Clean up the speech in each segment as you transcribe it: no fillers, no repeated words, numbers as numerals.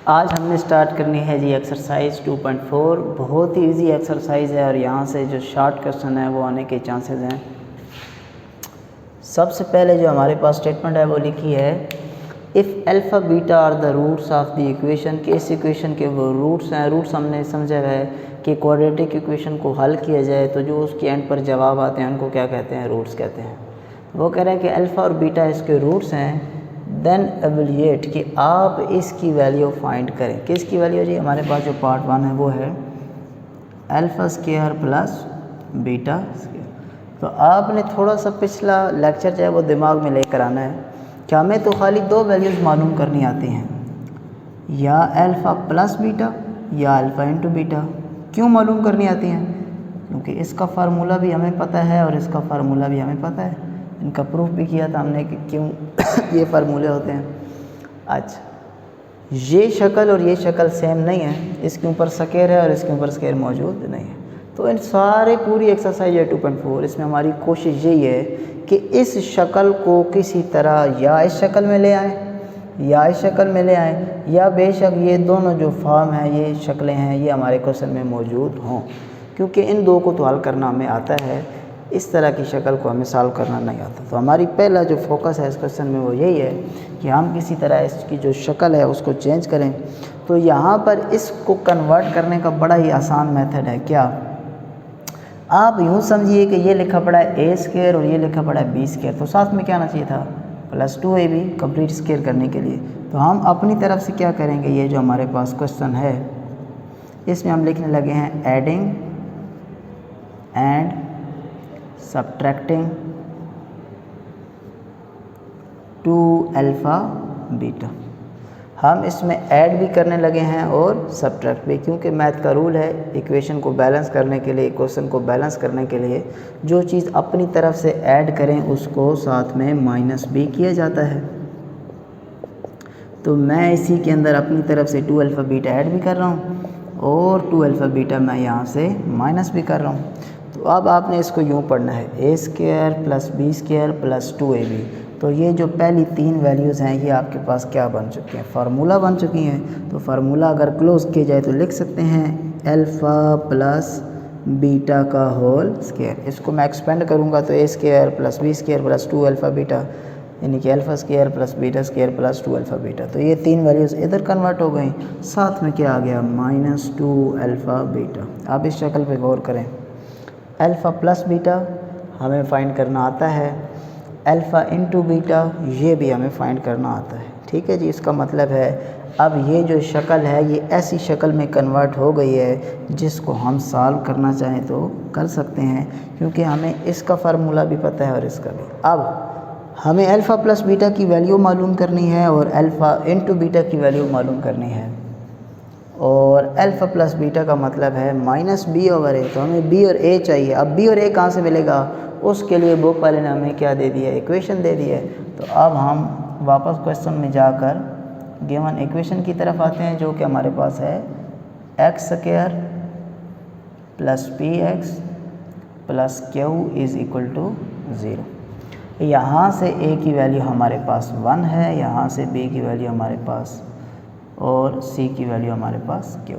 आज हमने स्टार्ट करनी है जी एक्सरसाइज 2.4। बहुत ही इजी एक्सरसाइज है और यहाँ से जो शॉर्ट क्वेश्चन है वो आने के चांसेस हैं। सबसे पहले जो हमारे पास स्टेटमेंट है वो लिखी है, if alpha beta are the roots of the equation, के इस इक्वेशन के वो रूट्स हैं। रूट्स हमने समझा है कि क्वाड्रेटिक इक्वेशन को हल किया जाए तो जो उसके एंड पर जवाब आते हैं उनको क्या कहते हैं, रूट्स कहते हैं। वो कह रहे हैं कि अल्फ़ा और बीटा इसके रूट्स हैं। देन एवल्यूएट कि आप इसकी वैल्यू फाइंड करें। किसकी वैल्यू जी? हमारे पास जो पार्ट 1 है वो है alpha square plus beta square. तो आपने थोड़ा सा पिछला लेक्चर जो है वो दिमाग में लेकर आना है कि हमें तो खाली दो वैल्यूज़ मालूम करनी आती हैं, या अल्फ़ा प्लस बीटा या अल्फ़ा इंटू बीटा। क्यों मालूम करनी आती हैं? क्योंकि इसका फार्मूला भी हमें पता है और इसका फार्मूला भी हमें पता है। इनका प्रूफ भी किया था हमने कि क्यों ये फार्मूले होते हैं। अच्छा, ये शक्ल और ये शक्ल सेम नहीं है, इसके ऊपर स्क्वायर है और इसके ऊपर स्क्वायर मौजूद नहीं है। तो इन सारे पूरी एक्सरसाइज है 2.4, इसमें हमारी कोशिश यही है कि इस शक्ल को किसी तरह या इस शक्ल में ले आएँ या इस शक्ल में ले आएँ, या बेशक ये दोनों जो फॉर्म हैं, ये शक्लें हैं, ये हमारे क्वेश्चन में मौजूद हों। क्योंकि इन दो को तो हल करना हमें आता है, इस तरह की शक्ल को हमें सॉल्व करना नहीं आता। तो हमारी पहला जो फोकस है इस क्वेश्चन में वो यही है कि हम किसी तरह इसकी जो शक्ल है उसको चेंज करें। तो यहाँ पर इसको कन्वर्ट करने का बड़ा ही आसान मेथड है। क्या? आप यूँ समझिए कि ये लिखा पड़ा है ए स्क्वायर और ये लिखा पड़ा है बी स्क्वायर, तो साथ में क्या आना चाहिए था? प्लस 2ab कंप्लीट स्क्वायर करने के लिए। तो हम अपनी तरफ से क्या करेंगे, ये जो हमारे पास क्वेश्चन है इसमें हम लिखने लगे हैं adding and subtracting to alpha beta. हम इसमें ऐड भी करने लगे हैं और सब्ट्रैक्ट भी, क्योंकि मैथ का रूल है इक्वेशन को बैलेंस करने के लिए, क्वेश्चन को बैलेंस करने के लिए जो चीज़ अपनी तरफ से ऐड करें उसको साथ में माइनस भी किया जाता है। तो मैं इसी के अंदर अपनी तरफ से 2 अल्फ़ा बीटा ऐड भी कर रहा हूँ और 2 अल्फ़ा बीटा मैं यहाँ से माइनस भी कर रहा हूँ। तो अब आपने इसको यूँ पढ़ना है, A square plus B square plus 2ab। तो ये जो पहली तीन वैल्यूज़ हैं ये आपके पास क्या बन चुकी हैं? फार्मूला बन चुकी हैं। तो फार्मूला अगर क्लोज किया जाए तो लिख सकते हैं अल्फ़ा प्लस बीटा का होल स्क्वायर। इसको मैं एक्सपेंड करूँगा तो A square plus B square plus 2 alpha beta, यानी कि alpha square plus beta square plus 2 alpha beta. तो ये तीन वैल्यूज़ इधर कन्वर्ट हो गई, साथ में क्या आ गया? Minus 2 alpha beta. आप इस शक्ल पे गौर करें, अल्फ़ा प्लस बीटा हमें फाइंड करना आता है, अल्फ़ा इंटू बीटा ये भी हमें फाइंड करना आता है। ठीक है जी, इसका मतलब है अब ये जो शक्ल है ये ऐसी शक्ल में कन्वर्ट हो गई है जिसको हम सॉल्व करना चाहें तो कर सकते हैं, क्योंकि हमें इसका फार्मूला भी पता है और इसका भी। अब हमें अल्फ़ा प्लस बीटा की वैल्यू मालूम करनी है और अल्फ़ा इंटू बीटा की वैल्यू मालूम करनी है, और अल्फ़ा प्लस बीटा का मतलब है माइनस बी ओवर ए। तो हमें बी और ए चाहिए। अब बी और ए कहाँ से मिलेगा? उसके लिए बुक वाले ने हमें क्या दे दिया? इक्वेशन दे दी है। तो अब हम वापस क्वेश्चन में जाकर गिवन इक्वेशन की तरफ आते हैं, जो कि हमारे पास है x square plus p x plus q is equal to 0। यहाँ से ए की वैल्यू हमारे पास 1 है, यहाँ से बी की वैल्यू हमारे पास और सी की वैल्यू हमारे पास क्यू।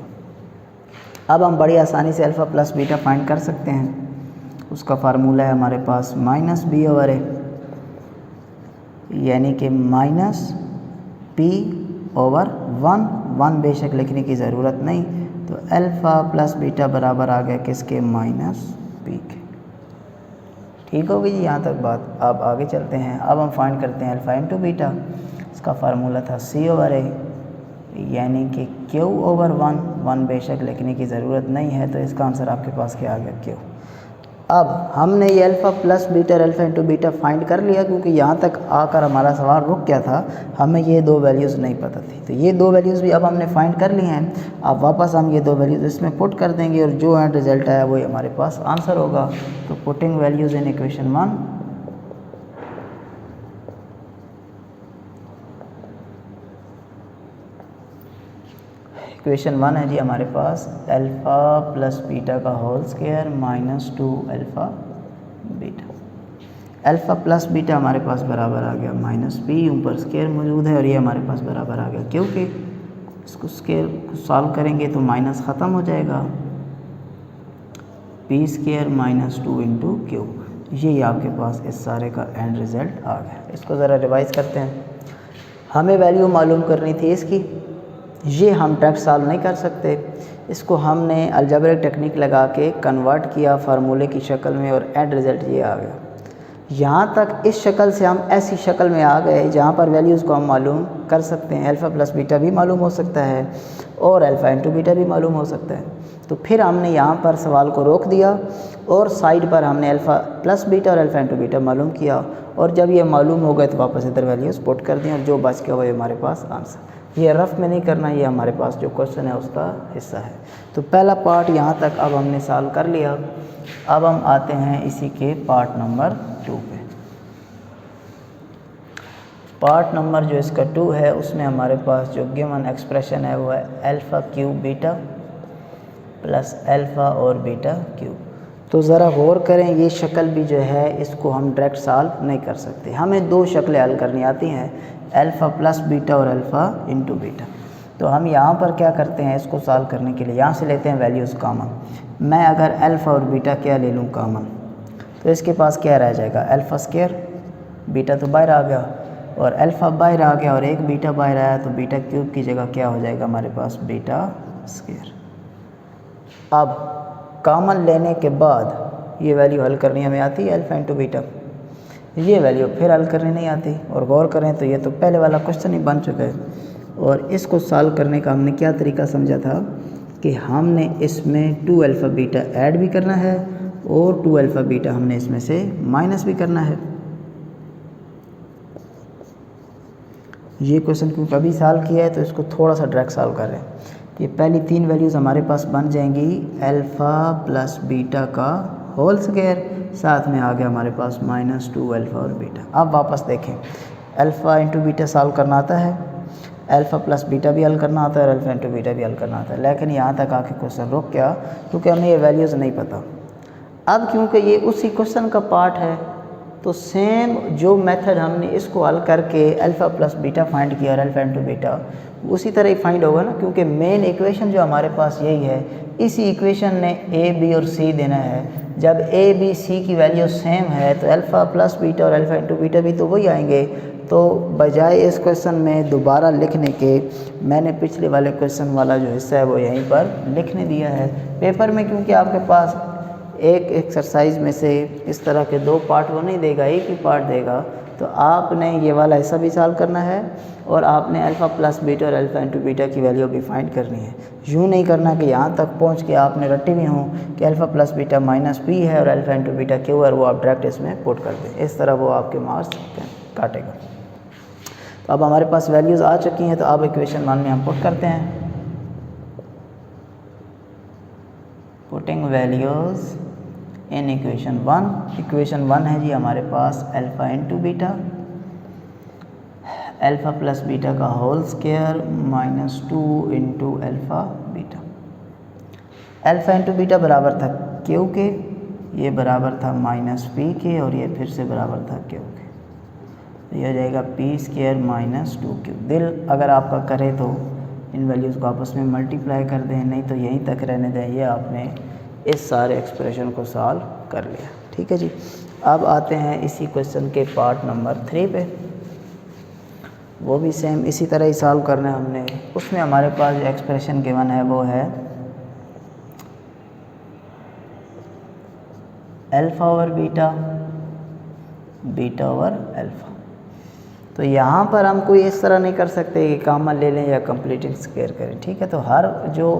अब हम बड़ी आसानी से अल्फ़ा प्लस बीटा फाइंड कर सकते हैं। उसका फार्मूला है हमारे पास माइनस बी ओवर ए, यानी कि माइनस पी ओवर 1 बेशक लिखने की ज़रूरत नहीं। तो अल्फ़ा प्लस बीटा बराबर आ गया किसके? माइनस पी के। ठीक हो गई जी यहाँ तक बात। अब आगे चलते हैं। अब हम फाइंड करते हैं अल्फ़ा इंटू बीटा। इसका फार्मूला था सी ओवर ए, यानी कि क्यू ओवर 1 बेशक लिखने की ज़रूरत नहीं है। तो इसका आंसर आपके पास क्या आ गया? क्यू। अब हमने ये अल्फ़ा प्लस बीटा और अल्फ़ा इंटू बीटा फाइंड कर लिया, क्योंकि यहाँ तक आकर हमारा सवाल रुक गया था, हमें ये दो वैल्यूज़ नहीं पता थी। तो ये दो वैल्यूज़ भी अब हमने फाइंड कर ली हैं। अब वापस हम ये दो वैल्यूज़ इसमें पुट कर देंगे और जो एंड रिज़ल्ट आया वही हमारे पास आंसर होगा। तो putting values in equation 1, equation 1 है जी हमारे पास अल्फ़ा प्लस बीटा का whole square minus 2 alpha beta. Alpha plus beta हमारे पास बराबर आ गया माइनस पी, ऊपर स्क्वायर मौजूद है और ये हमारे पास बराबर आ गया क्यू के। इसको स्क्वायर को सॉल्व करेंगे तो माइनस ख़त्म हो जाएगा, P square minus 2 into Q. ये आपके पास इस सारे का एंड रिज़ल्ट आ गया। इसको ज़रा रिवाइज़ करते हैं। हमें वैल्यू मालूम करनी थी इसकी, ये हम डायरेक्ट सॉल्व नहीं कर सकते, इसको हमने अलजेब्रिक टेक्निक लगा के कन्वर्ट किया फार्मूले की शक्ल में और एंड रिज़ल्ट ये आ गया। यहाँ तक इस शक्ल से हम ऐसी शक्ल में आ गए जहाँ पर वैल्यूज़ को हम मालूम कर सकते हैं। अल्फ़ा प्लस बीटा भी मालूम हो सकता है और अल्फ़ा इंटू बीटा भी मालूम हो सकता है। तो फिर हमने यहाँ पर सवाल को रोक दिया और साइड पर हमने अल्फ़ा प्लस बीटा और अल्फ़ा इंटू बीटा मालूम किया, और जब ये मालूम हो गए तो वापस इधर वैल्यूज़ पुट कर दी और जो बच गया वही हमारे पास आंसर। ये रफ़ में नहीं करना, ये हमारे पास जो क्वेश्चन है उसका हिस्सा है। तो पहला पार्ट यहाँ तक अब हमने सॉल्व कर लिया। अब हम आते हैं इसी के पार्ट नंबर 2 पे। पार्ट नंबर जो इसका 2 है उसमें हमारे पास जो गिवन एक्सप्रेशन है वो है alpha cube beta plus alpha और बीटा क्यूब। तो ज़रा गौर करें, ये शक्ल भी जो है इसको हम डायरेक्ट सॉल्व नहीं कर सकते, हमें दो शक्लें हल करनी आती हैं, अल्फ़ा प्लस बीटा और अल्फ़ा इंटू बीटा। तो हम यहाँ पर क्या करते हैं, इसको सॉल्व करने के लिए यहाँ से लेते हैं वैल्यूज़ कॉमन। मैं अगर अल्फ़ा और बीटा क्या ले लूँ कॉमन, तो इसके पास क्या रह जाएगा, अल्फ़ा स्क्वायर, बीटा तो बाहर आ गया और अल्फ़ा बाहर आ गया और एक बीटा बाहर आया, तो बीटा क्यूब की जगह क्या हो जाएगा हमारे पास, बीटा स्क्वायर। अब कॉमन लेने के बाद ये वैल्यू हल करनी हमें आती है अल्फ़ा इंटू बीटा, ये वैल्यू फिर हल करनी नहीं आती। और गौर करें तो ये तो पहले वाला क्वेश्चन ही बन चुका है, और इसको सॉल्व करने का हमने क्या तरीका समझा था कि हमने इसमें 2 अल्फ़ा बीटा ऐड भी करना है और 2 अल्फ़ा बीटा हमने इसमें से माइनस भी करना है। ये क्वेश्चन क्योंकि अभी सॉल्व किया है तो इसको थोड़ा सा डायरेक्ट सॉल्व कर रहे हैं। ये पहली 3 वैल्यूज़ हमारे पास बन जाएंगी अल्फ़ा प्लस बीटा का होल स्क्वायर, साथ में आ गया हमारे पास माइनस 2 अल्फ़ा और बीटा। अब वापस देखें, अल्फ़ा इंटू बीटा सॉल्व करना आता है, अल्फ़ा प्लस बीटा भी हल करना आता है और अल्फ़ा इंटू बीटा भी हल करना आता है, लेकिन यहाँ तक आके क्वेश्चन रुक गया क्योंकि हमें ये वैल्यूज़ नहीं पता। अब क्योंकि ये उसी क्वेश्चन का पार्ट है तो सेम जो मेथड हमने इसको हल करके अल्फ़ा प्लस बीटा फाइंड किया और अल्फ़ा इंटू बीटा उसी तरह ही फाइंड होगा ना, क्योंकि मेन इक्वेशन जो हमारे पास यही है, इसी इक्वेशन ने ए बी और सी देना है। जब ए बी सी की वैल्यू सेम है तो अल्फ़ा प्लस बीटा और अल्फ़ा इंटू बीटा भी तो वही आएंगे। तो बजाय इस क्वेश्चन में दोबारा लिखने के मैंने पिछले वाले क्वेश्चन वाला जो हिस्सा है वो यहीं पर लिखने दिया है पेपर में, क्योंकि आपके पास एक एक्सरसाइज में से इस तरह के 2 पार्ट वो नहीं देगा, एक ही पार्ट देगा। तो आपने ये वाला हिस्सा भी सॉल्व करना है और आपने अल्फ़ा प्लस बीटा और अल्फ़ा इंटू बीटा की वैल्यू भी फाइंड करनी है। यूँ नहीं करना कि यहाँ तक पहुँच के आपने रट्टी भी हों कि alpha plus beta minus P है और अल्फ़ा इंटू बीटा क्यू है, वो आप डायरेक्ट इसमें पुट कर दें, इस तरह वो आपके मार्क्स काटेगा। तो अब हमारे पास वैल्यूज़ आ चुकी हैं, तो अब इक्वेशन 1 में हम पुट करते हैं। Putting values in equation 1। Equation 1 है जी हमारे पास alpha into beta, alpha plus beta का whole square minus 2 into alpha beta. Alpha into beta बराबर था क्यू के, ये बराबर था माइनस पी के और ये फिर से बराबर था क्यू के, तो यह हो जाएगा पी स्क्वायर माइनस 2 क्यू। दिल अगर आपका करे तो इन वैल्यूज़ को आपस में मल्टीप्लाई कर दें, नहीं तो यहीं तक रहने दें। ये आपने इस सारे एक्सप्रेशन को सॉल्व कर लिया, ठीक है जी। अब आते हैं इसी क्वेश्चन के पार्ट नंबर 3 पे, वो भी सेम इसी तरह ही सॉल्व करना है हमने। उसमें हमारे पास जो एक्सप्रेशन गिवन है वो है alpha over beta, beta over alpha. तो यहाँ पर हम कोई इस तरह नहीं कर सकते कि कॉमन ले लें या कंप्लीटिंग स्क्वायर करें, ठीक है। तो हर जो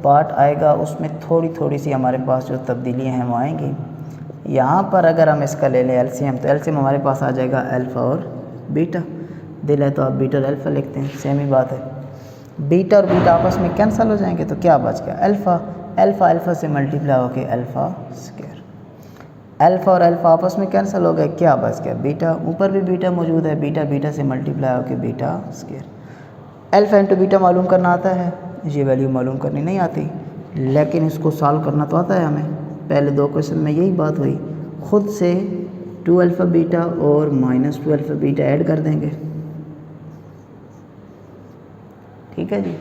पार्ट आएगा उसमें थोड़ी थोड़ी सी हमारे पास जो तब्दीलियाँ हैं वो आएंगी। यहाँ पर अगर हम इसका ले लें एलसीएम, तो एलसीएम हमारे पास आ जाएगा अल्फ़ा और बीटा। दिल है तो आप बीटा और अल्फ़ा लिखते हैं, सेम ही बात है। बीटा और बीटा आपस में कैंसिल हो जाएंगे तो क्या बच गया, अल्फ़ा। अल्फ़ा अल्फ़ा से मल्टीप्लाई होकर अल्फ़ा स्क्वायर, अल्फ़ा और अल्फ़ा आपस में कैंसिल हो गए, क्या बच गया, बीटा। ऊपर भी बीटा मौजूद है, बीटा बीटा से मल्टीप्लाई होकर beta square. Alpha into beta मालूम करना आता है, ये वैल्यू मालूम करनी नहीं आती, लेकिन इसको सॉल्व करना तो आता है हमें। पहले 2 क्वेश्चन में यही बात हुई, ख़ुद से 2 अल्फ़ा बीटा और माइनस 2 अल्फ़ा बीटा ऐड कर देंगे, ठीक है जी।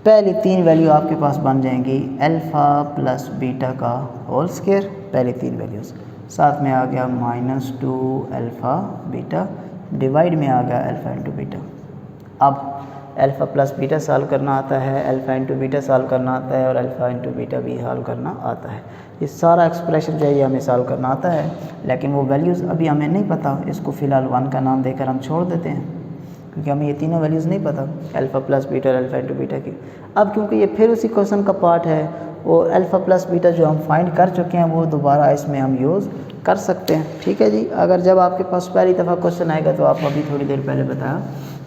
पहली 3 वैल्यू आपके पास बन जाएंगी अल्फ़ा प्लस बीटा का होल स्क्वायर, पहली 3 वैल्यूज़, साथ में आ गया -2 अल्फ़ा बीटा, डिवाइड में आ गया अल्फ़ा इंटू बीटा। अब अल्फ़ा प्लस बीटा सॉल्व करना आता है, अल्फ़ा इंटू बीटा सॉल्व करना आता है और अल्फ़ा इंटू बीटा भी सॉल्व करना आता है। ये सारा एक्सप्रेशन जो है हमें सॉल्व करना आता है, लेकिन वो वैल्यूज़ अभी हमें नहीं पता, इसको फ़िलहाल 1 का नाम देकर हम छोड़ देते हैं, क्योंकि हमें ये तीनों वैल्यूज़ नहीं पता, अल्फ़ा प्लस बीटा और अल्फ़ा इंटू बीटा की। अब क्योंकि ये फिर उसी क्वेश्चन का पार्ट है और अल्फ़ा प्लस बीटा जो हम फाइंड कर चुके हैं वो दोबारा इसमें हम यूज़ कर सकते हैं। ठीक है जी, अगर जब आपके पास पहली दफ़ा क्वेश्चन आएगा तो आप अभी थोड़ी देर पहले बताया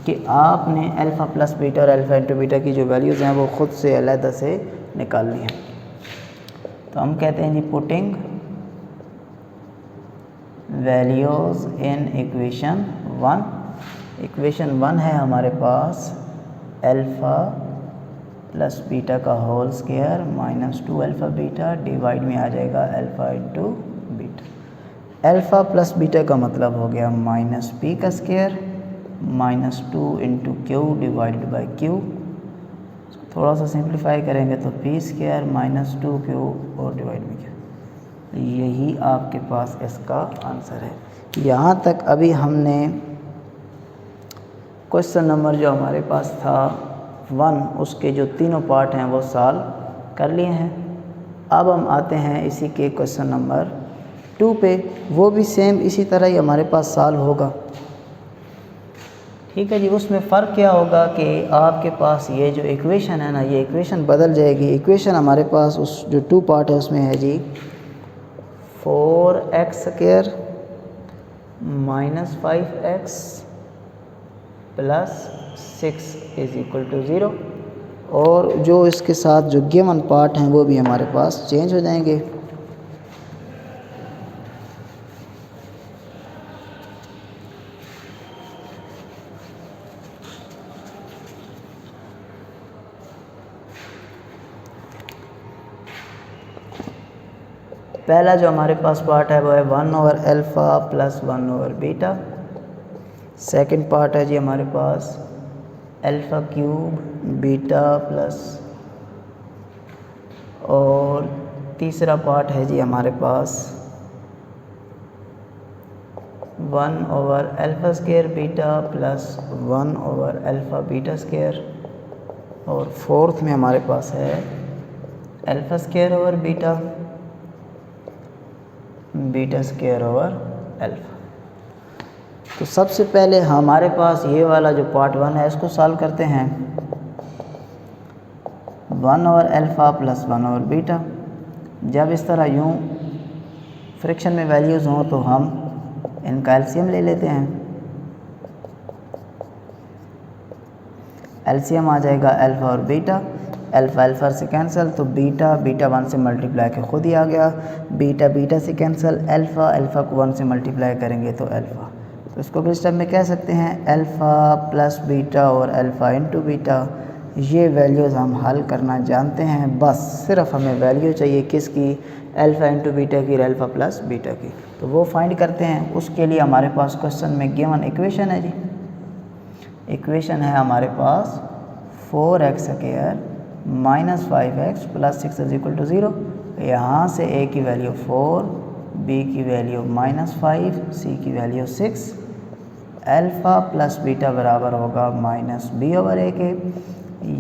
कि आपने अल्फ़ा प्लस बीटा और अल्फ़ा इंटू बीटा की जो वैल्यूज़ हैं वो ख़ुद से अलग से निकालनी है। तो हम कहते हैं जी putting values in equation 1। Equation 1 है हमारे पास अल्फ़ा प्लस बीटा का whole square -2 alpha beta, divide में आ जाएगा alpha into beta. Alpha plus beta का मतलब हो गया -p का square -2 into q divided by q. थोड़ा सा सिंप्लीफाई करेंगे तो p स्क्वायर -2 क्यू और डिवाइड में क्यू। यही आपके पास इसका आंसर है। यहाँ तक अभी हमने क्वेश्चन नंबर जो हमारे पास था 1, उसके जो तीनों पार्ट हैं वो सॉल्व कर लिए हैं। अब हम आते हैं इसी के क्वेश्चन नंबर 2 पे, वो भी सेम इसी तरह ही हमारे पास सॉल्व होगा। ठीक है जी, उसमें फ़र्क क्या होगा कि आपके पास ये जो इक्वेशन है ना, ये इक्वेशन बदल जाएगी। इक्वेशन हमारे पास उस जो 2 पार्ट है उसमें है जी 4x स्क्वायर -5x प्लस 6 = 0, और जो इसके साथ जो गिवन पार्ट हैं वो भी हमारे पास चेंज हो जाएंगे। पहला जो हमारे पास पार्ट है वो है 1/अल्फ़ा प्लस 1/बीटा। सेकंड पार्ट है जी हमारे पास अल्फ़ा क्यूब बीटा प्लस, और तीसरा पार्ट है जी हमारे पास 1/अल्फ़ा स्क्वायर बीटा प्लस 1/अल्फ़ा बीटा स्क्वायर, और फोर्थ में हमारे पास है alpha square over beta square over alpha. तो सबसे पहले हमारे पास ये वाला जो पार्ट 1 है इसको सॉल्व करते हैं। 1/अल्फ़ा प्लस 1/बीटा, जब इस तरह यूँ फ्रैक्शन में वैल्यूज़ हों तो हम इनका एलसीएम ले लेते हैं। एलसीएम आ जाएगा अल्फ़ा और बीटा, अल्फ़ा से कैंसिल तो बीटा 1 से मल्टीप्लाई के खुद ही आ गया, बीटा से कैंसिल, अल्फ़ा को 1 से मल्टीप्लाई करेंगे तो अल्फ़ा। तो इसको किस टर्म में कह सकते हैं, अल्फ़ा प्लस बीटा और अल्फ़ा इंटू बीटा। ये वैल्यूज़ हम हल करना जानते हैं, बस सिर्फ हमें वैल्यू चाहिए किसकी, अल्फ़ा इंटू बीटा की और अल्फ़ा प्लस बीटा की। तो वो फाइंड करते हैं। उसके लिए हमारे पास क्वेश्चन में गिवन इक्वेशन है जी, इक्वेशन है हमारे पास 4x स्क्वायर -5x प्लस 6 = 0। यहाँ से a की वैल्यू 4, b की वैल्यू -5, c की वैल्यू 6, अल्फ़ा प्लस बीटा बराबर होगा -b/a के,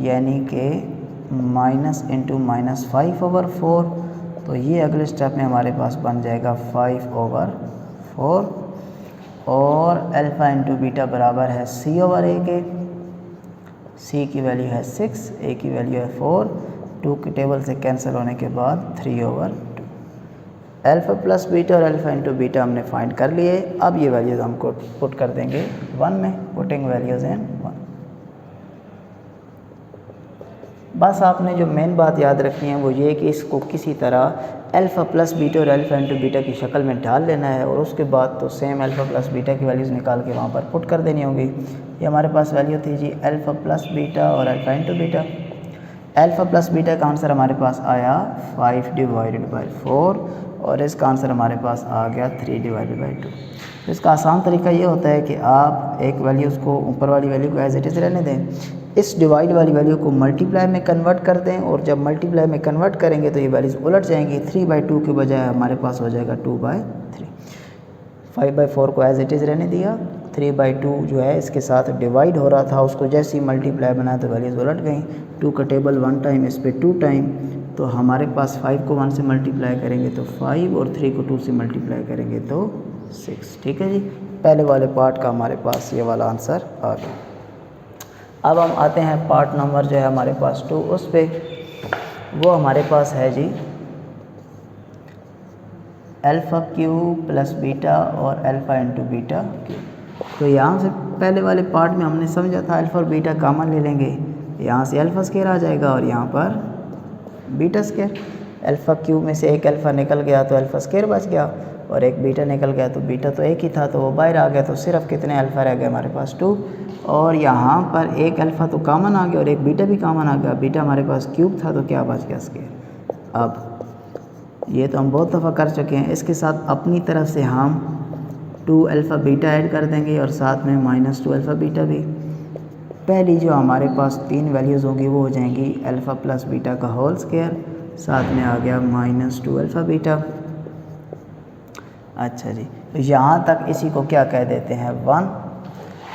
यानी कि -(-5/4). तो ये अगले स्टेप में हमारे पास बन जाएगा 5/4, और अल्फ़ा इंटू बीटा बराबर है c/a के, c की वैल्यू है 6, a की वैल्यू है 4, 2 के टेबल से कैंसिल होने के बाद 3/2। अल्फ़ा प्लस बीटा और अल्फ़ा इंटू बीटा हमने फाइंड कर लिए। अब ये वैल्यूज़ हमको पुट कर देंगे 1 में, पुटिंग वैल्यूज़ इन 1। बस आपने जो मेन बात याद रखनी है वो ये कि इसको किसी तरह अल्फ़ा प्लस बीटा और अल्फ़ा इंटू बीटा की शक्ल में डाल लेना है, और उसके बाद तो सेम अल्फ़ा प्लस बीटा की वैल्यूज़ निकाल के वहाँ पर पुट कर देनी होंगी। ये हमारे पास वैल्यू थी जी अल्फ़ा प्लस बीटा और alpha into beta. Alpha plus beta का आंसर हमारे पास आया 5/4, और इसका आंसर हमारे पास आ गया 3/2। तो इसका आसान तरीका ये होता है कि आप एक वैल्यूज़ को ऊपर वाली वैल्यू को एज इट इज़ रहने दें, इस डिवाइड वाली वैल्यू को मल्टीप्लाई में कन्वर्ट कर दें, और जब मल्टीप्लाई में कन्वर्ट करेंगे तो ये वैल्यूज़ उलट जाएंगी। 3/2 के बजाय हमारे पास हो जाएगा 2/3। 5/4 को एज इट इज़ रहने दिया, 3/2 जो है इसके साथ डिवाइड हो रहा था, उसको जैसे ही मल्टीप्लाई बनाया तो वैल्यूज़ उलट गई। 2 का टेबल 1 टाइम, इस पे 2 टाइम, तो हमारे पास 5 को 1 से मल्टीप्लाई करेंगे तो 5, और 3 को 2 से मल्टीप्लाई करेंगे तो 6। ठीक है जी, पहले वाले पार्ट का हमारे पास ये वाला आंसर आ गया। अब हम आते हैं पार्ट नंबर जो है हमारे पास 2, उस पे वो हमारे पास है जी अल्फ़ा क्यूब प्लस बीटा और अल्फ़ा इंटू बीटा क्यूब। तो यहाँ से पहले वाले पार्ट में हमने समझा था अल्फ़ा और बीटा कॉमन ले लेंगे, यहाँ से अल्फ़ा स्क्वायर आ जाएगा और यहाँ पर बीटा स्क्वायर। अल्फ़ा क्यूब में से एक अल्फ़ा निकल गया तो अल्फ़ा स्क्वायर बच गया, और एक बीटा निकल गया तो बीटा तो एक ही था तो वो बाहर आ गया, तो सिर्फ कितने अल्फ़ा रह गए हमारे पास 2, और यहाँ पर एक अल्फ़ा तो कॉमन आ गया और एक बीटा भी कॉमन आ गया। बीटा हमारे पास क्यूब था तो क्या बच गया स्क्वायर। अब ये तो हम बहुत दफ़ा कर चुके हैं, इसके साथ अपनी तरफ से हम 2 अल्फ़ा बीटा ऐड कर देंगे और साथ में -2 अल्फ़ा बीटा भी। पहली जो हमारे पास 3 वैल्यूज़ होंगी वो हो जाएंगी अल्फ़ा प्लस बीटा का होल स्क्वायर, साथ में आ गया -2 अल्फ़ा बीटा। अच्छा जी, तो यहाँ तक इसी को क्या कह देते हैं 1।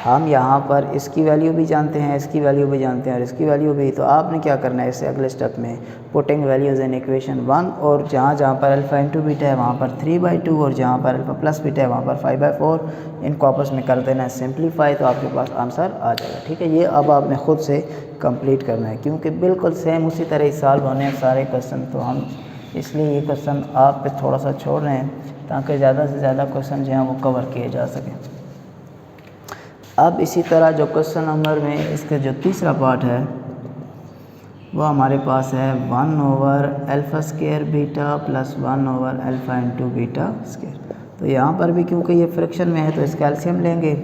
हम यहाँ पर इसकी वैल्यू भी जानते हैं, इसकी वैल्यू भी जानते हैं और इसकी वैल्यू भी। तो आपने क्या करना है इससे अगले स्टेप में पुटिंग वैल्यूज़ इन इक्वेशन 1, और जहाँ जहाँ पर अल्फ़ा इंटू बीटा है वहाँ पर 3/2, और जहाँ पर अल्फ़ा प्लस बीटा है वहाँ पर 5/4, इनको आपस में कर देना है सिंप्लीफाई, तो आपके पास आंसर आ जाएगा। ठीक है, ये अब आपने ख़ुद से कंप्लीट करना है, क्योंकि बिल्कुल सेम उसी तरह ही सॉल्व होने हैं सारे क्वेश्चन, तो हम इसलिए ये क्वेश्चन आप पे थोड़ा सा छोड़ रहे हैं ताकि ज़्यादा से ज़्यादा क्वेश्चन जो हैं वो कवर किए जा सकें। अब इसी तरह जो क्वेश्चन नंबर में इसका जो तीसरा पार्ट है वो हमारे पास है 1/अल्फ़ा स्क्वायर बीटा प्लस 1/अल्फ़ा इंटू बीटा स्क्वायर। तो यहाँ पर भी क्योंकि ये फ्रैक्शन में है तो इसका एलसीएम लेंगे।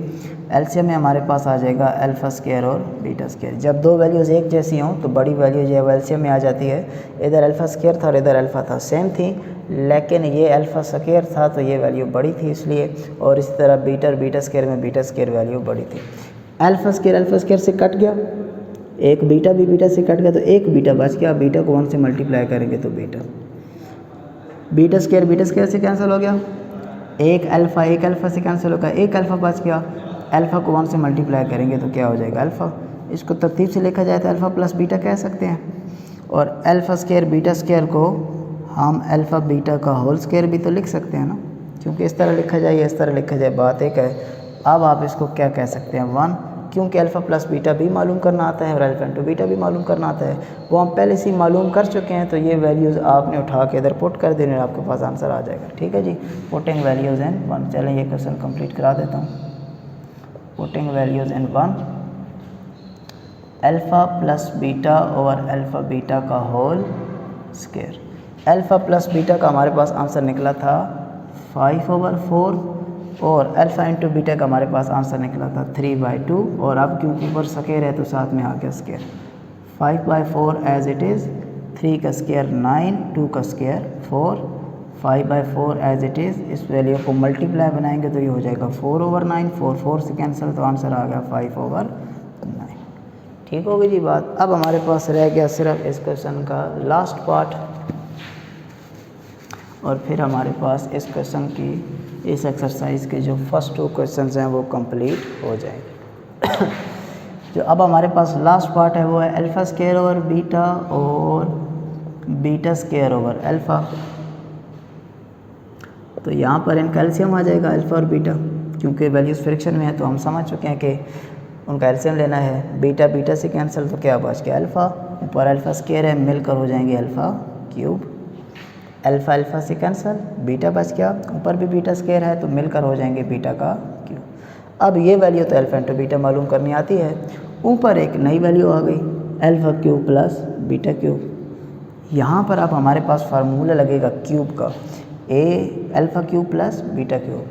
एलसीएम में हमारे पास आ जाएगा अल्फ़ा स्क्वायर और बीटा स्क्वायर। जब दो वैल्यूज़ एक जैसी हों तो बड़ी वैल्यू जो है वो एलसीएम में आ जाती है। इधर अल्फ़ा स्क्वायर था और इधर अल्फ़ा था, सेम थी, लेकिन ये अल्फ़ा स्क्वायर था तो ये वैल्यू बड़ी थी इसलिए, और इसी तरह बीटा और बीटा स्क्वायर में बीटा स्क्वायर वैल्यू बड़ी थी। अल्फ़ा स्क्वायर से कट गया, एक बीटा भी बीटा से कट गया तो एक बीटा बच गया। बीटा को 1 से मल्टीप्लाई करेंगे तो बीटा स्क्वायर से कैंसिल हो गया, एक अल्फ़ा से कैंसिल होगा, एक अल्फ़ा बच गया। अल्फ़ा को 1 से मल्टीप्लाई करेंगे तो क्या हो जाएगा अल्फ़ा। इसको तरतीब से लिखा जाए तो अल्फ़ा प्लस बीटा कह सकते हैं, और अल्फ़ा स्क्वायर बीटा स्क्वायर को हम अल्फ़ा बीटा का होल स्क्वायर भी तो लिख सकते हैं ना, क्योंकि इस तरह लिखा जाए या इस तरह लिखा जाए बात एक है। अब आप इसको क्या कह सकते हैं 1, क्योंकि अल्फ़ा प्लस बीटा भी मालूम करना आता है और अल्फ़ा इंटू बीटा भी मालूम करना आता है, वो हम पहले से ही मालूम कर चुके हैं। तो ये वैल्यूज़ आपने उठा के इधर पुट कर देने, आपके पास आंसर आ जाएगा। ठीक है जी, पुटिंग वैल्यूज़ इन 1। चलें ये क्वेश्चन कंप्लीट करा देता हूँ। Putting values in 1, alpha plus beta over alpha beta का whole square. Alpha plus beta का हमारे पास आंसर निकला था 5/4, और अल्फ़ा इंटू बीटा का हमारे पास आंसर निकला था 3/2, और अब क्योंकि ऊपर स्क्वायर है तो साथ में आ गया स्क्वायर। 5/4 एज इट इज़, 3 का स्क्वायर 9, 2 का स्क्वायर 4, 5/4 एज इट इज़। इस वैल्यू को मल्टीप्लाई बनाएंगे तो ये हो जाएगा 4/9, 4 से कैंसिल, तो आंसर आ गया 5/9। ठीक हो गई जी बात। अब हमारे पास रह गया सिर्फ इस क्वेश्चन का लास्ट पार्ट, और फिर हमारे पास इस क्वेश्चन की, इस एक्सरसाइज के जो फर्स्ट 2 क्वेश्चंस हैं वो कंप्लीट हो जाएंगे। जो अब हमारे पास लास्ट पार्ट है वो है अल्फ़ा स्क्वायर ओवर बीटा और बीटा स्क्वायर ओवर अल्फ़ा। तो यहाँ पर इनका एलसीएम आ जाएगा अल्फ़ा और बीटा, क्योंकि वैल्यूज़ फ्रैक्शन में है तो हम समझ चुके हैं कि उनका एलसीएम लेना है। बीटा बीटा से कैंसिल तो क्या बच गया अल्फ़ा, ऊपर अल्फ़ा स्क्वायर है, मिलकर हो जाएंगे अल्फ़ा क्यूब। अल्फ़ा अल्फ़ा से कैंसिल, बीटा बच गया, ऊपर भी बीटा स्क्वायर है तो मिलकर हो जाएंगे बीटा का क्यूब। अब ये वैल्यू तो अल्फ़ा इंटू बीटा मालूम करनी आती है, ऊपर एक नई वैल्यू आ गई alpha cube plus beta cube. यहाँ पर अब हमारे पास फार्मूला लगेगा क्यूब का, A alpha cube plus beta cube,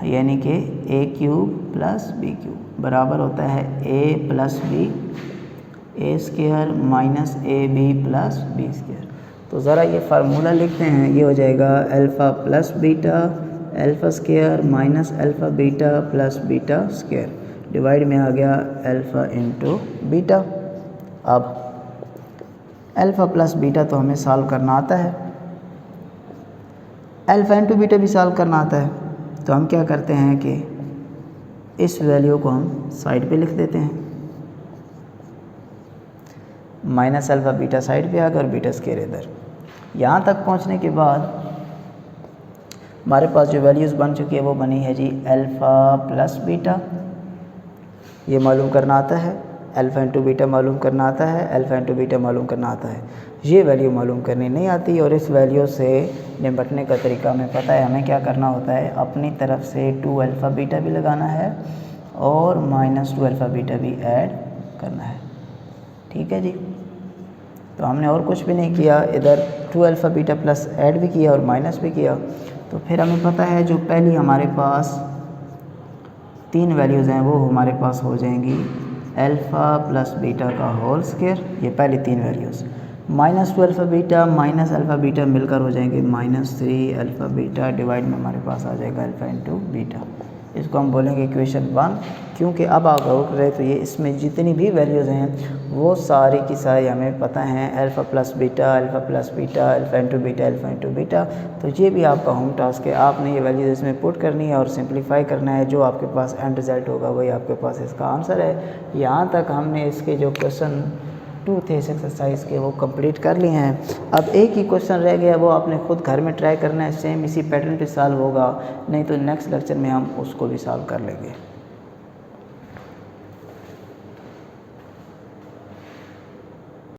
यानी कि A cube plus B cube बराबर होता है A plus B, A square minus A B plus B square. तो ज़रा ये फार्मूला लिखते हैं, ये हो जाएगा alpha plus beta alpha square minus alpha beta plus beta square divide में आ गया अल्फ़ा इंटू बीटा। अब अल्फ़ा प्लस बीटा तो हमें सॉल्व करना आता है, अल्फ़ा इंटू बीटा भी सॉल्व करना आता है, तो हम क्या करते हैं कि इस वैल्यू को हम साइड पे लिख देते हैं, माइनस अल्फ़ा बीटा साइड पे आ गया और बीटा स्क्वायर इधर। यहाँ तक पहुँचने के बाद हमारे पास जो वैल्यूज़ बन चुकी है वो बनी है जी अल्फ़ा प्लस बीटा, ये मालूम करना आता है, अल्फ़ा इंटू बीटा मालूम करना आता है, अल्फ़ा इंटू बीटा मालूम करना आता है। ये वैल्यू मालूम करनी नहीं आती और इस वैल्यू से निपटने का तरीका हमें पता है। हमें क्या करना होता है, अपनी तरफ से 2 अल्फ़ा बीटा भी लगाना है और माइनस 2 अल्फ़ा बीटा भी ऐड करना है। ठीक है जी, तो हमने और कुछ भी नहीं किया, इधर 2 अल्फ़ा बीटा प्लस ऐड भी किया और माइनस भी किया। तो फिर हमें पता है जो पहली हमारे पास 3 वैल्यूज़ हैं वो हमारे पास हो जाएंगी अल्फ़ा प्लस बीटा का होल स्क्वायर, ये पहली 3 values, minus 2 alpha beta minus alpha beta मिलकर हो जाएंगे माइनस 3 अल्फ़ा बीटा डिवाइड में हमारे पास आ जाएगा अल्फ़ा इंटू बीटा। इसको हम बोलेंगे इक्वेशन 1, क्योंकि अब आप गौर करें तो ये इसमें जितनी भी वैल्यूज़ हैं वो सारी की सारी हमें पता हैं, alpha plus beta alpha plus beta alpha into beta alpha into beta. तो ये भी आपका होम टास्क है, आपने ये वैल्यूज़ इसमें पुट करनी है और सिंप्लीफाई करना है, जो आपके पास एंड रिज़ल्ट होगा वही आपके पास इसका आंसर है। यहाँ तक हमने इसके जो क्वेश्चन 2 थे इस एक्सरसाइज के वो कंप्लीट कर लिए हैं। अब एक ही क्वेश्चन रह गया, वो आपने खुद घर में ट्राई करना है, सेम इसी पैटर्न पे सॉल्व होगा, नहीं तो नेक्स्ट लेक्चर में हम उसको भी सॉल्व कर लेंगे।